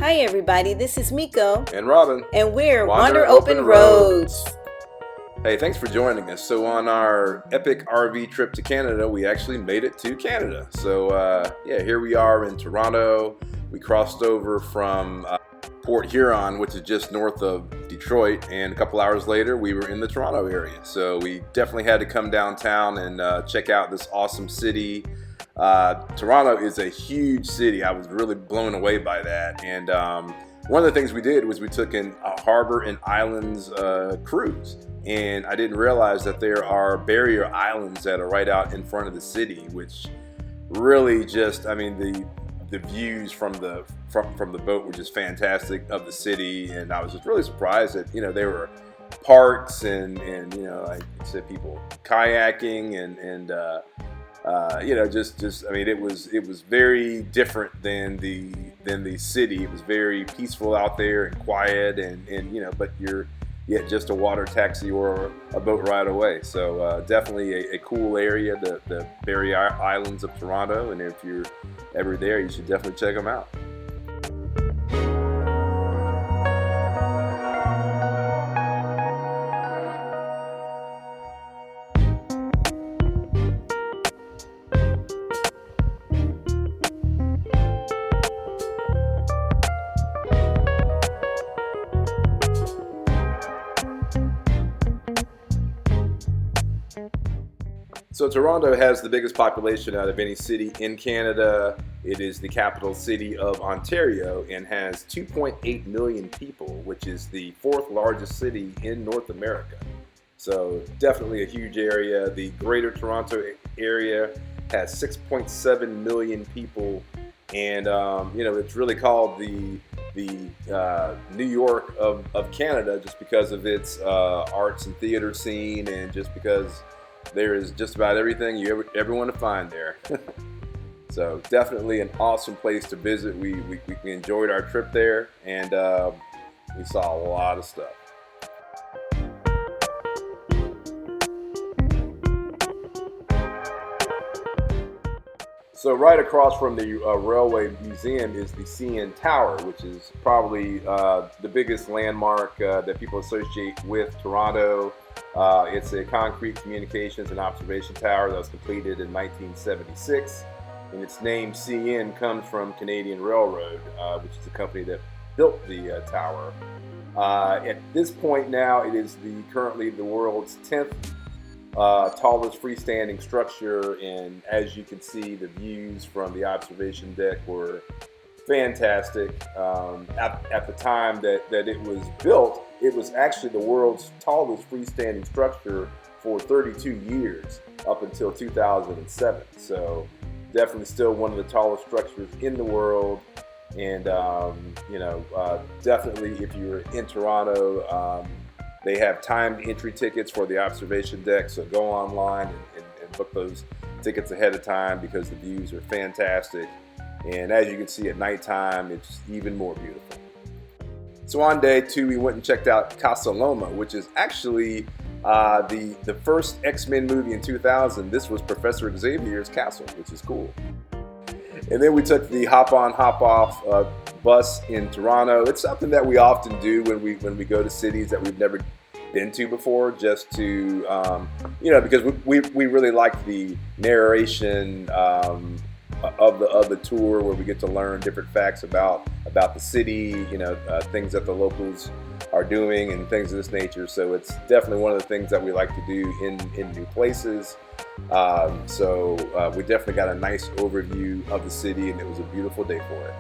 Hi everybody, this is Miko. And Robin. And we're Wander Open Roads. Hey, thanks for joining us. So on our epic RV trip to Canada, we actually made it to Canada. So here we are in Toronto. We crossed over from Port Huron, which is just north of Detroit, and a couple hours later we were in the Toronto area. So we definitely had to come downtown and check out this awesome city. Toronto is a huge city. I was really blown away by that. And one of the things we did was we took a harbor and islands cruise. And I didn't realize that there are barrier islands that are right out in front of the city, which really just, I mean, the views from the boat were just fantastic of the city. And I was just really surprised that, there were parks and like I said, people kayaking and I mean, it was very different than the city. It was very peaceful out there and quiet but you're just a water taxi or a boat ride away. So definitely a cool area, the Barrier Islands of Toronto. And if you're ever there, you should definitely check them out. So Toronto has the biggest population out of any city in Canada. It is the capital city of Ontario and has 2.8 million people, which is the fourth largest city in North America. So definitely a huge area. The Greater Toronto area has 6.7 million people, and it's really called the New York of Canada, just because of its arts and theater scene, and just because there is just about everything you ever want to find there. So definitely an awesome place to visit. We enjoyed our trip there, and we saw a lot of stuff. So right across from the Railway Museum is the CN Tower, which is probably the biggest landmark that people associate with Toronto. It's a concrete communications and observation tower that was completed in 1976, and its name CN comes from Canadian Railroad, which is the company that built the tower. At this point now, it is currently the world's 10th tallest freestanding structure, and as you can see, the views from the observation deck were fantastic. At the time that it was built, it was actually the world's tallest freestanding structure for 32 years, up until 2007. So definitely still one of the tallest structures in the world. And definitely if you're in Toronto, they have timed entry tickets for the observation deck, so go online and book those tickets ahead of time, because the views are fantastic. And as you can see at nighttime, it's even more beautiful. So on day 2, we went and checked out Casa Loma, which is actually the first X-Men movie in 2000. This was Professor Xavier's castle, which is cool. And then we took the hop-on, hop-off bus in Toronto. It's something that we often do when we go to cities that we've never been to before, just to because we really like the narration of the tour, where we get to learn different facts about the city, things that the locals are doing and things of this nature. So it's definitely one of the things that we like to do in new places. We definitely got a nice overview of the city, and it was a beautiful day for it.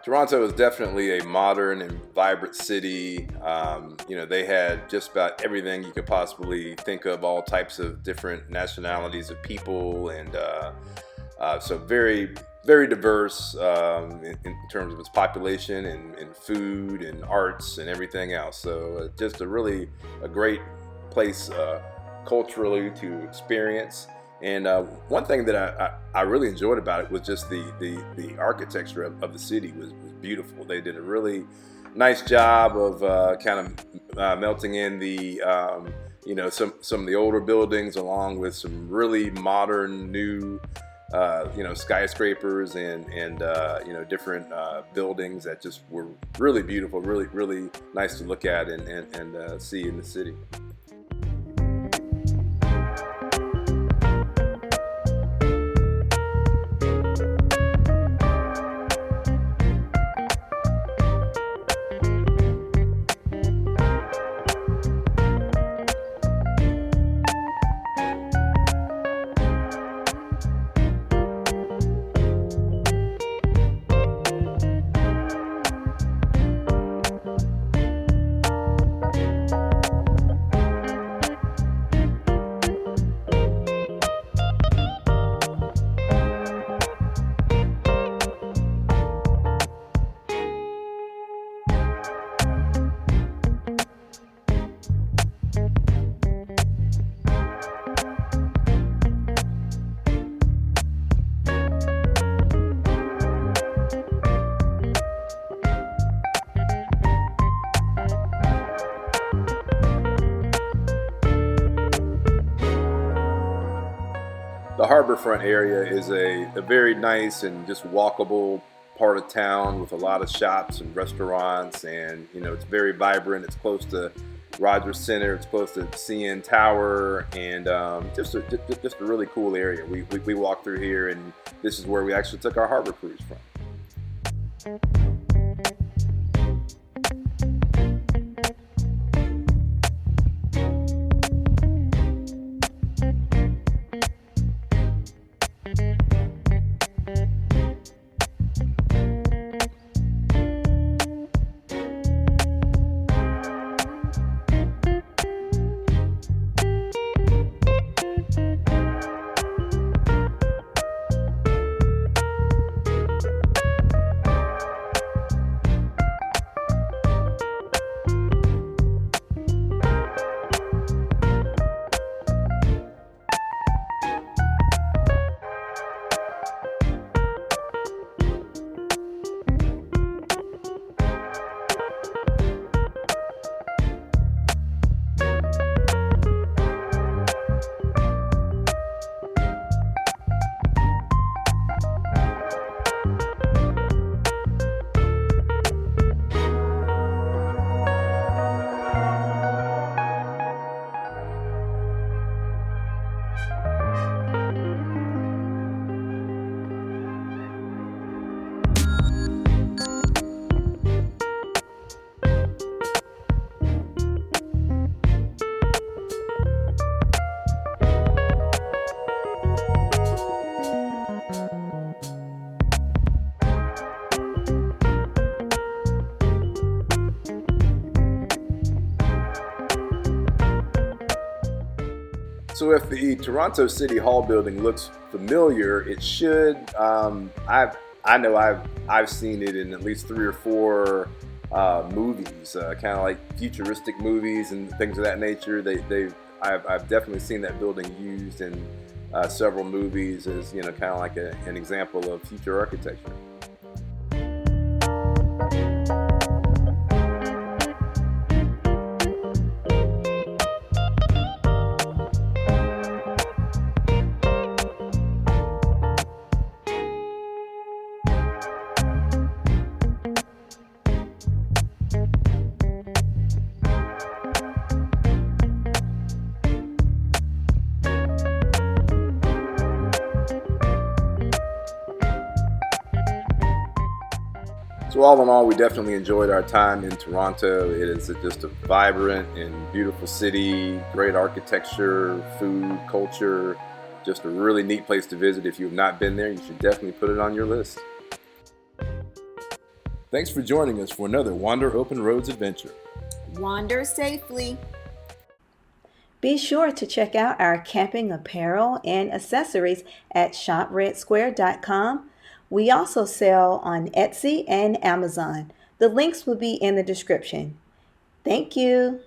Toronto is definitely a modern and vibrant city. They had just about everything you could possibly think of, all types of different nationalities of people, and so very, very diverse in terms of its population and food and arts and everything else. So just a great place culturally to experience. And one thing that I really enjoyed about it was just the architecture of the city was beautiful. They did a really nice job of kind of melting in the some of the older buildings along with some really modern new skyscrapers and different buildings that just were really beautiful, really nice to look at and see in the city. The Harborfront area is a very nice and just walkable part of town with a lot of shops and restaurants, and it's very vibrant. It's close to Rogers Center, it's close to CN Tower, and just a really cool area. We walked through here, and this is where we actually took our harbor cruise from. So if the Toronto City Hall building looks familiar, it should. I know I've seen it in at least 3 or 4 movies, kind of like futuristic movies and things of that nature. I've definitely seen that building used in several movies as kind of like an example of future architecture. So all in all, we definitely enjoyed our time in Toronto. It is just a vibrant and beautiful city, great architecture, food, culture, just a really neat place to visit. If you have not been there, you should definitely put it on your list. Thanks for joining us for another Wander Open Roads adventure. Wander safely. Be sure to check out our camping apparel and accessories at shopredsquare.com. We also sell on Etsy and Amazon. The links will be in the description. Thank you.